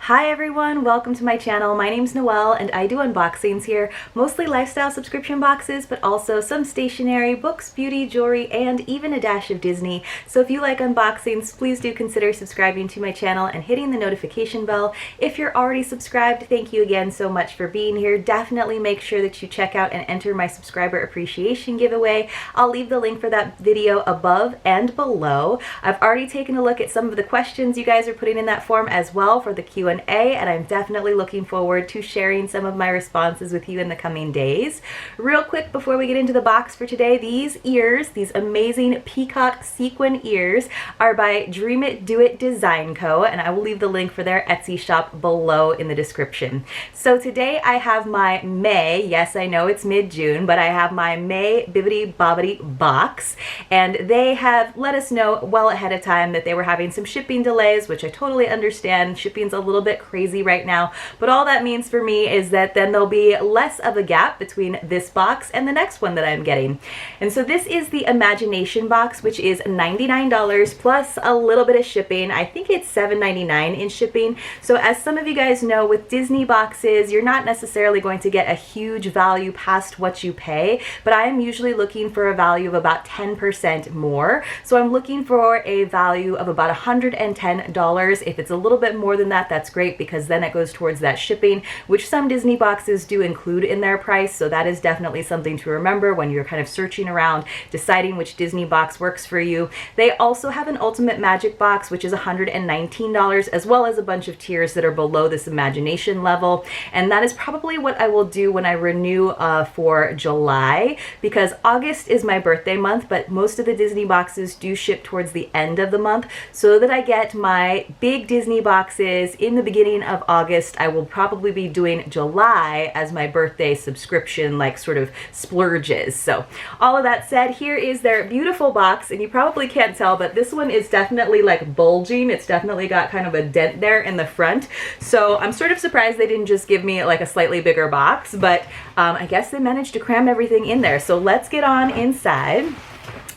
Hi everyone, welcome to my channel. My name's Noelle and I do unboxings here, mostly lifestyle subscription boxes, but also some stationery, books, beauty, jewelry, and even a dash of Disney. So if you like unboxings, please do consider subscribing to my channel and hitting the notification bell. If you're already subscribed, thank you again so much for being here. Definitely make sure that you check out and enter my subscriber appreciation giveaway. I'll leave the link for that video above and below. I've already taken a look at some of the questions you guys are putting in that form as well for the Q&A, and I'm definitely looking forward to sharing some of my responses with you in the coming days. Real quick before we get into the box for today, these ears, these amazing peacock sequin ears, are by DreamItDoItDesignCo, and I will leave the link for their Etsy shop below in the description. So today I have my May, yes I know it's mid-June, but I have my May Bibbidi Bobbidi box, and they have let us know well ahead of time that they were having some shipping delays, which I totally understand. Shipping's a little bit crazy right now, but all that means for me is that then there'll be less of a gap between this box and the next one that I'm getting. And so this is the Imagination box, which is $99 plus a little bit of shipping. I think it's $7.99 in shipping. So as some of you guys know, with Disney boxes, you're not necessarily going to get a huge value past what you pay, but I am usually looking for a value of about 10% more. So I'm looking for a value of about $110. If it's a little bit more than that, that's great, because then it goes towards that shipping, which some Disney boxes do include in their price. So that is definitely something to remember when you're kind of searching around, deciding which Disney box works for you. They also have an Ultimate Magic box, which is $119, as well as a bunch of tiers that are below this Imagination level. And that is probably what I will do when I renew for July, because August is my birthday month, but most of the Disney boxes do ship towards the end of the month, so that I get my big Disney boxes in the beginning of August. I will probably be doing July as my birthday subscription, like sort of splurges. So all of that said, here is their beautiful box, and you probably can't tell, but this one is definitely like bulging. It's definitely got kind of a dent there in the front. So I'm sort of surprised they didn't just give me like a slightly bigger box, but I guess they managed to cram everything in there. So let's get on inside.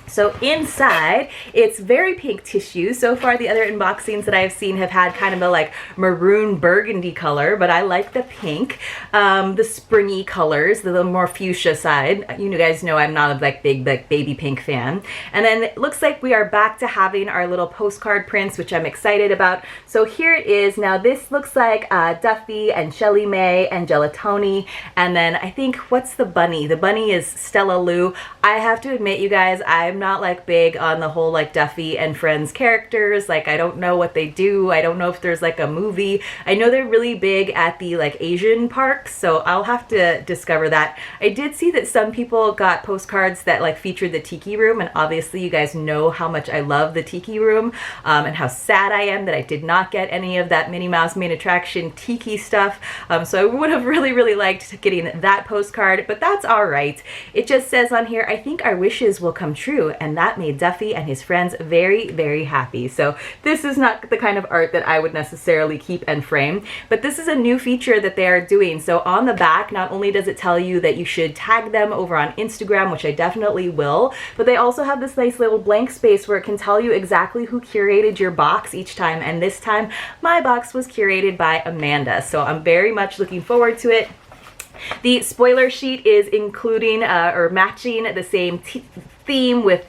So inside, it's very pink tissue. So far, the other unboxings that I've seen have had kind of a like maroon burgundy color, but I like the pink, the springy colors, the more fuchsia side. You guys know I'm not a like big like baby pink fan. And then it looks like we are back to having our little postcard prints, which I'm excited about. So here it is. Now this looks like Duffy and Shelly May and Gelatoni. And then I think, what's the bunny? The bunny is Stella Lou. I have to admit, you guys, I'm not like big on the whole like Duffy and Friends characters. Like, I don't know what they do. I don't know if there's like a movie. I know they're really big at the like Asian parks, so I'll have to discover that. I did see that some people got postcards that like featured the Tiki Room, and obviously you guys know how much I love the Tiki Room, and how sad I am that I did not get any of that Minnie Mouse Main Attraction Tiki stuff. So I would have really liked getting that postcard, but that's all right. It just says on here, I think our wishes will come true, and that made Duffy and his friends very happy. So this is not the kind of art that I would necessarily keep and frame, but this is a new feature that they are doing. So on the back, not only does it tell you that you should tag them over on Instagram, which I definitely will, but they also have this nice little blank space where it can tell you exactly who curated your box each time, and this time my box was curated by Amanda. So I'm very much looking forward to it. The spoiler sheet is including or matching the same theme with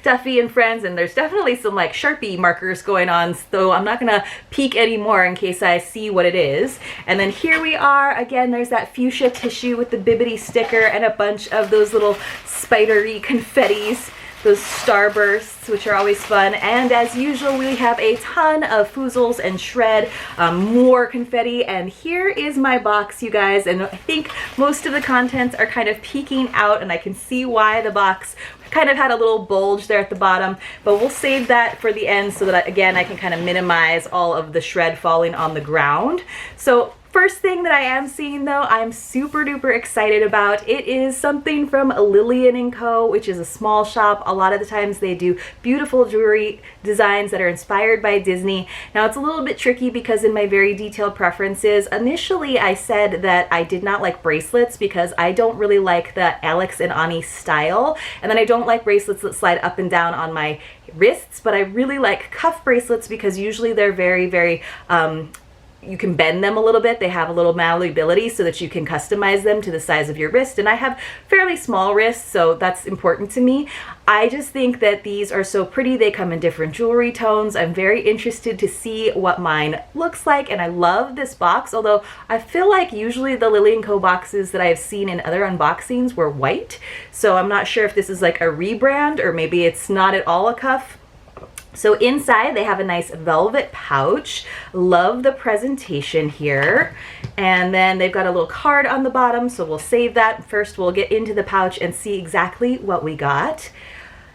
Duffy and Friends, and there's definitely some like Sharpie markers going on, so I'm not gonna peek anymore in case I see what it is. And then here we are again. There's that fuchsia tissue with the Bibbidi sticker and a bunch of those little spidery confettis, those starbursts, which are always fun. And as usual, we have a ton of foozles and shred, more confetti. And here is my box, you guys. And I think most of the contents are kind of peeking out, and I can see why the box kind of had a little bulge there at the bottom, but we'll save that for the end so that again I can kind of minimize all of the shred falling on the ground. So First thing that I am seeing though, I'm super duper excited about. It is something from Lilly and Ink, which is a small shop. A lot of the times they do beautiful jewelry designs that are inspired by Disney. Now it's a little bit tricky because in my very detailed preferences, initially I said that I did not like bracelets because I don't really like the Alex and Ani style. And then I don't like bracelets that slide up and down on my wrists, but I really like cuff bracelets because usually they're very you can bend them a little bit. They have a little malleability so that you can customize them to the size of your wrist. And I have fairly small wrists, so that's important to me. I just think that these are so pretty. They come in different jewelry tones. I'm very interested to see what mine looks like, and I love this box, although I feel like usually the Lilly & Co boxes that I have seen in other unboxings were white. So I'm not sure if this is like a rebrand or maybe it's not at all a cuff. So inside they have a nice velvet pouch. Love the presentation here. And then they've got a little card on the bottom, so we'll save that. First we'll get into the pouch and see exactly what we got.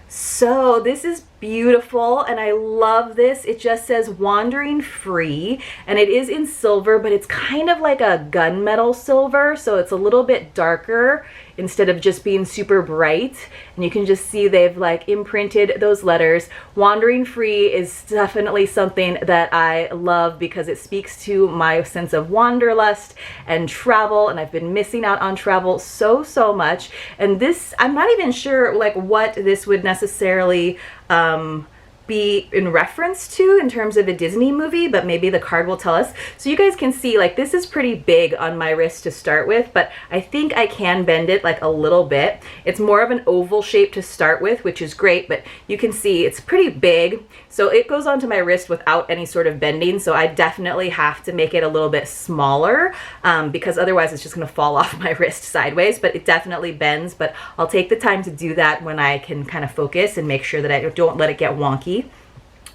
So this is beautiful and I love this. It just says Wandering Free and it is in silver, but it's kind of like a gunmetal silver, so it's a little bit darker instead of just being super bright. And you can just see they've like imprinted those letters. Wandering Free is definitely something that I love because it speaks to my sense of wanderlust and travel, and I've been missing out on travel so much. And this, I'm not even sure like what this would necessarily be in reference to in terms of a Disney movie, but maybe the card will tell us. So you guys can see like this is pretty big on my wrist to start with, but I think I can bend it like a little bit. It's more of an oval shape to start with, which is great, but you can see it's pretty big. So it goes onto my wrist without any sort of bending, so I definitely have to make it a little bit smaller because otherwise it's just gonna fall off my wrist sideways, but it definitely bends. But I'll take the time to do that when I can kind of focus and make sure that I don't let it get wonky.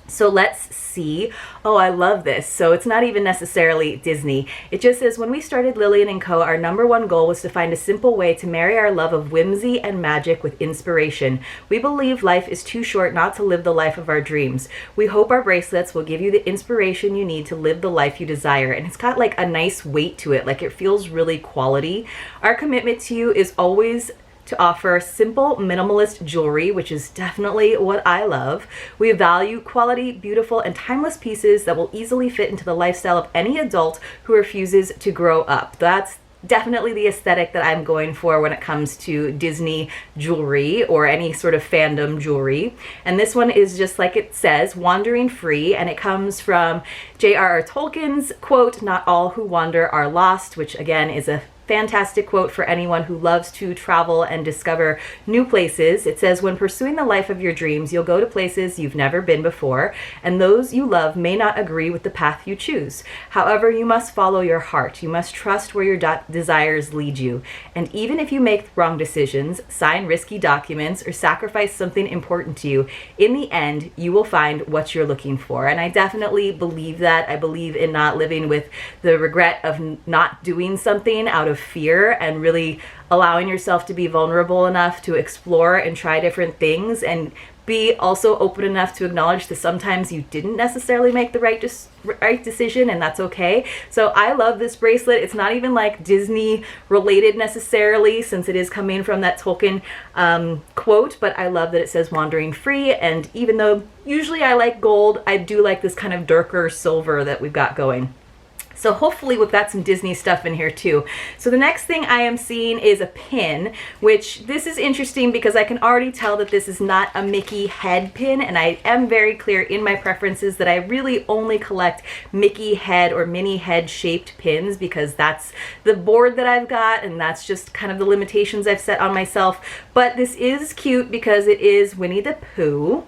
So let's see. Oh, I love this. So it's not even necessarily Disney. It just says, when we started Lilly and Co, our #1 goal was to find a simple way to marry our love of whimsy and magic with inspiration. We believe life is too short not to live the life of our dreams. We hope our bracelets will give you the inspiration you need to live the life you desire. And it's got like a nice weight to it. Like it feels really quality. Our commitment to you is always to offer simple, minimalist jewelry, which is definitely what I love. We value quality, beautiful, and timeless pieces that will easily fit into the lifestyle of any adult who refuses to grow up. That's definitely the aesthetic that I'm going for when it comes to Disney jewelry or any sort of fandom jewelry. And this one is just like it says, Wandering Free, and it comes from J.R.R. Tolkien's quote, "Not all who wander are lost," which again is a fantastic quote for anyone who loves to travel and discover new places. It says, when pursuing the life of your dreams, you'll go to places you've never been before, and those you love may not agree with the path you choose. However, you must follow your heart. You must trust where your desires lead you. And even if you make wrong decisions, sign risky documents, or sacrifice something important to you, in the end, you will find what you're looking for. And I definitely believe that. I believe in not living with the regret of not doing something out of fear, and really allowing yourself to be vulnerable enough to explore and try different things, and be also open enough to acknowledge that sometimes you didn't necessarily make the right decision, and that's okay. So I love this bracelet. It's not even like Disney related necessarily, since it is coming from that Tolkien quote, but I love that it says Wandering Free. And even though usually I like gold, I do like this kind of darker silver that we've got going. So hopefully we've got some Disney stuff in here too. So the next thing I am seeing is a pin, which this is interesting because I can already tell that this is not a Mickey head pin, and I am very clear in my preferences that I really only collect Mickey head or mini head shaped pins, because that's the board that I've got, and that's just kind of the limitations I've set on myself. But this is cute because it is Winnie the Pooh.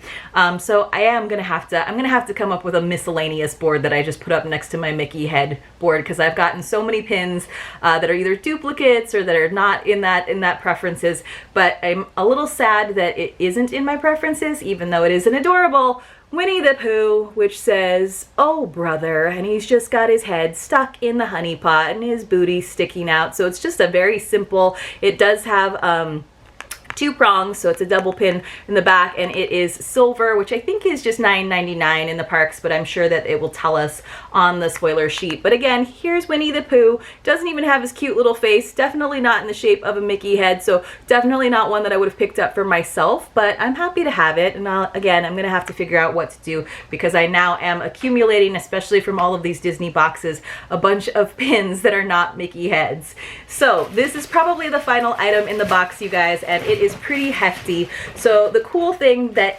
So I'm gonna have to come up with a miscellaneous board that I just put up next to my Mickey head board, because I've gotten so many pins that are either duplicates or that are not in that preferences. But I'm a little sad that it isn't in my preferences, even though it is an adorable Winnie the Pooh, which says, "Oh brother," and he's just got his head stuck in the honey pot and his booty sticking out. So it's just a very simple, it does have 2 prongs, so it's a double pin in the back, and it is silver, which I think is just $9.99 in the parks, but I'm sure that it will tell us on the spoiler sheet. But again, here's Winnie the Pooh. Doesn't even have his cute little face, definitely not in the shape of a Mickey head, so definitely not one that I would have picked up for myself, but I'm happy to have it. And again, I'm gonna have to figure out what to do, because I now am accumulating, especially from all of these Disney boxes, a bunch of pins that are not Mickey heads. So this is probably the final item in the box, you guys, and it is pretty hefty. So the cool thing that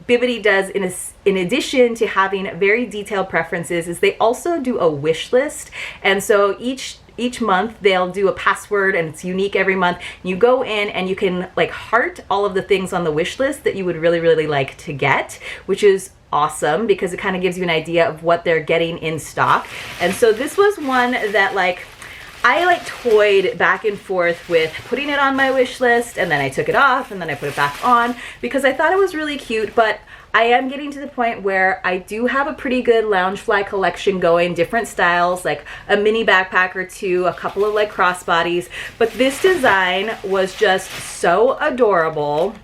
Bibbidi does in addition to having very detailed preferences is they also do a wish list. And so each month they'll do a password, and it's unique every month. You go in and you can like heart all of the things on the wish list that you would really, really like to get, which is awesome because it kind of gives you an idea of what they're getting in stock. And so this was one that like I like toyed back and forth with putting it on my wish list, and then I took it off and then I put it back on because I thought it was really cute. But I am getting to the point where I do have a pretty good Loungefly collection going, different styles, like a mini backpack or two, a couple of like crossbodies. But this design was just so adorable.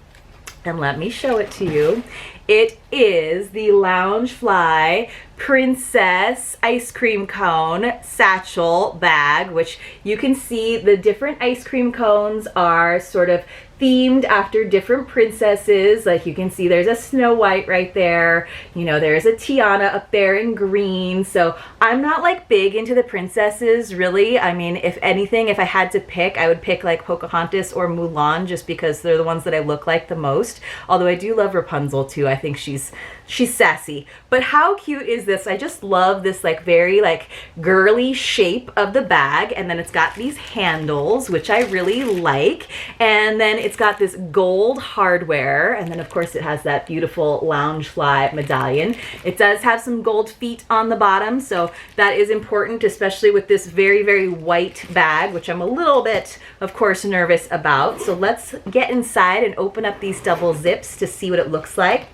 And let me show it to you. It is the Loungefly Princess Ice Cream Cone Satchel Bag, which you can see the different ice cream cones are sort of themed after different princesses. Like you can see there's a Snow White right there, you know, there's a Tiana up there in green. So I'm not like big into the princesses really. I mean, if anything, if I had to pick, I would pick like Pocahontas or Mulan just because they're the ones that I look like the most. Although I do love Rapunzel too. I think she's sassy. But how cute is this? I just love this like very like girly shape of the bag, and then it's got these handles, which I really like, and then it's got this gold hardware, and then of course it has that beautiful Loungefly medallion. It does have some gold feet on the bottom, so that is important, especially with this very, very white bag, which I'm a little bit, of course, nervous about. So let's get inside and open up these double zips to see what it looks like.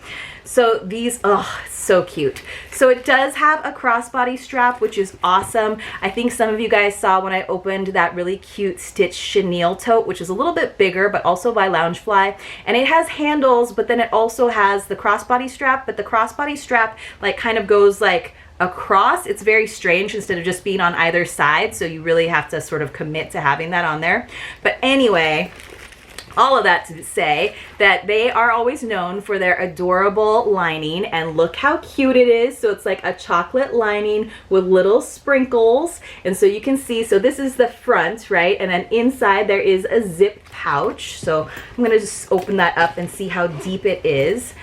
So these, oh, so cute. So it does have a crossbody strap, which is awesome. I think some of you guys saw when I opened that really cute stitched chenille tote, which is a little bit bigger, but also by Loungefly. And it has handles, but then it also has the crossbody strap, but the crossbody strap like kind of goes like across. It's very strange instead of just being on either side. So you really have to sort of commit to having that on there. But anyway, all of that to say that they are always known for their adorable lining, and look how cute it is. So it's like a chocolate lining with little sprinkles, and so you can see, so this is the front, right? And then inside there is a zip pouch. So I'm gonna just open that up and see how deep it is.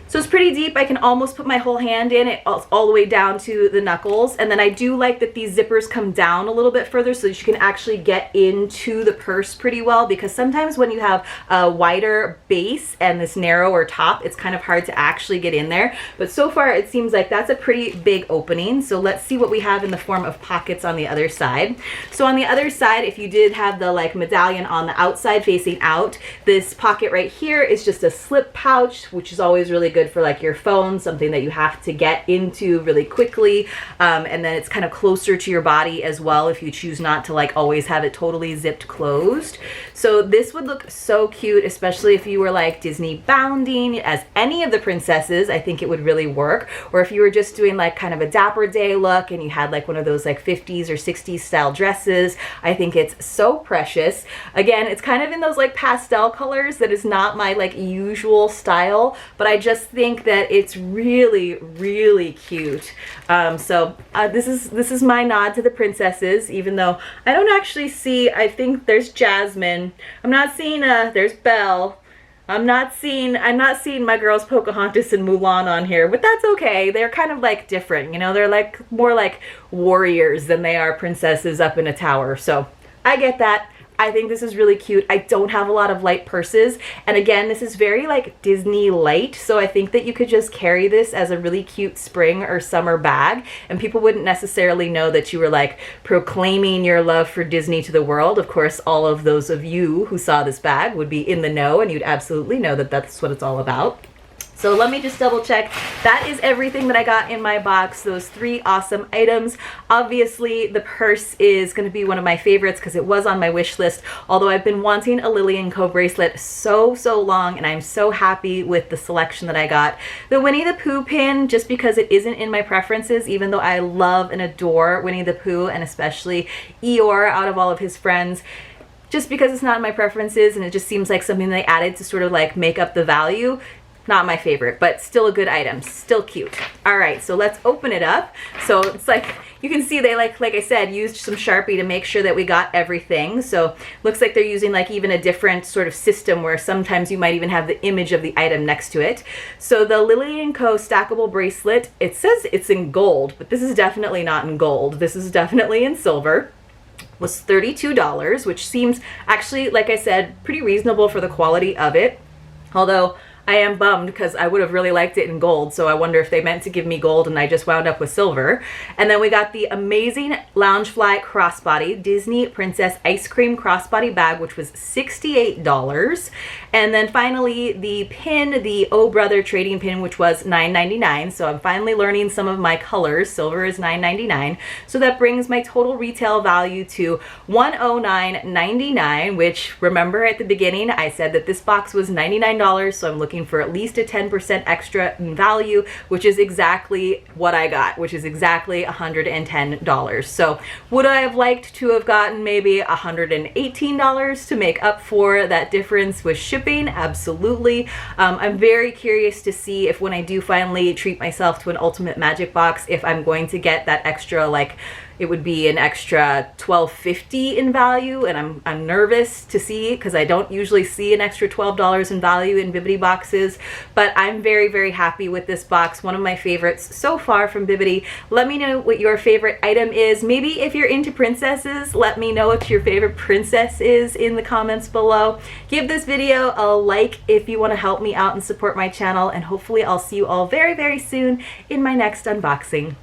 So it's pretty deep. I can almost put my whole hand in it, all the way down to the knuckles. And then I do like that these zippers come down a little bit further so that you can actually get into the purse pretty well, because sometimes when you have a wider base and this narrower top, it's kind of hard to actually get in there. But so far it seems like that's a pretty big opening. So let's see what we have in the form of pockets on the other side. So on the other side, if you did have the like medallion on the outside facing out, this pocket right here is just a slip pouch, which is always really good for like your phone, something that you have to get into really quickly, and then it's kind of closer to your body as well if you choose not to like always have it totally zipped closed. So this would look so cute, especially if you were like Disney bounding as any of the princesses. I think it would really work. Or if you were just doing like kind of a Dapper Day look and you had like one of those like 50s or 60s style dresses, I think it's so precious. Again, it's kind of in those like pastel colors that is not my like usual style, but I just think that it's really, really cute. This is my nod to the princesses, even though I don't actually see, I think there's Jasmine. I'm not seeing there's Belle. I'm not seeing my girls Pocahontas and Mulan on here, but that's okay. They're kind of like different, you know, they're like more like warriors than they are princesses up in a tower. So I get that. I think this is really cute. I don't have a lot of light purses, and again, this is very like Disney light, so I think that you could just carry this as a really cute spring or summer bag, and people wouldn't necessarily know that you were like proclaiming your love for Disney to the world. Of course, all of those of you who saw this bag would be in the know, and you'd absolutely know that that's what it's all about. So let me just double check. That is everything that I got in my box, those 3 awesome items. Obviously, the purse is going to be one of my favorites because it was on my wish list, although I've been wanting a Lilly and Co bracelet so long, and I'm so happy with the selection that I got. The Winnie the Pooh pin, just because it isn't in my preferences, even though I love and adore Winnie the Pooh, and especially Eeyore out of all of his friends, just because it's not in my preferences and it just seems like something they added to sort of like make up the value. Not my favorite, but still a good item, still cute. All right, so let's open it up. So it's like, you can see they like I said, used some Sharpie to make sure that we got everything. So looks like they're using like even a different sort of system where sometimes you might even have the image of the item next to it. So the Lilly and Co stackable bracelet, it says it's in gold, but this is definitely not in gold. This is definitely in silver. Was $32, which seems actually, like I said, pretty reasonable for the quality of it. Although I am bummed because I would have really liked it in gold, so I wonder if they meant to give me gold and I just wound up with silver. And then we got the amazing Loungefly crossbody Disney Princess Ice Cream crossbody bag, which was $68. And then finally the pin, the Oh Brother trading pin, which was $9.99. So I'm finally learning some of my colors. Silver is $9.99. So that brings my total retail value to $109.99, which, remember at the beginning I said that this box was $99, so I'm looking for at least a 10% extra in value, which is exactly what I got, which is exactly $110. So would I have liked to have gotten maybe $118 to make up for that difference with shipping? Absolutely. I'm very curious to see if when I do finally treat myself to an Ultimate Magic box, if I'm going to get that extra, like, it would be an extra $12.50 in value, and I'm nervous to see because I don't usually see an extra $12 in value in Bibbidi boxes, but I'm very, very happy with this box. One of my favorites so far from Bibbidi. Let me know what your favorite item is. Maybe if you're into princesses, let me know what your favorite princess is in the comments below. Give this video a like if you want to help me out and support my channel, and hopefully I'll see you all very, very soon in my next unboxing.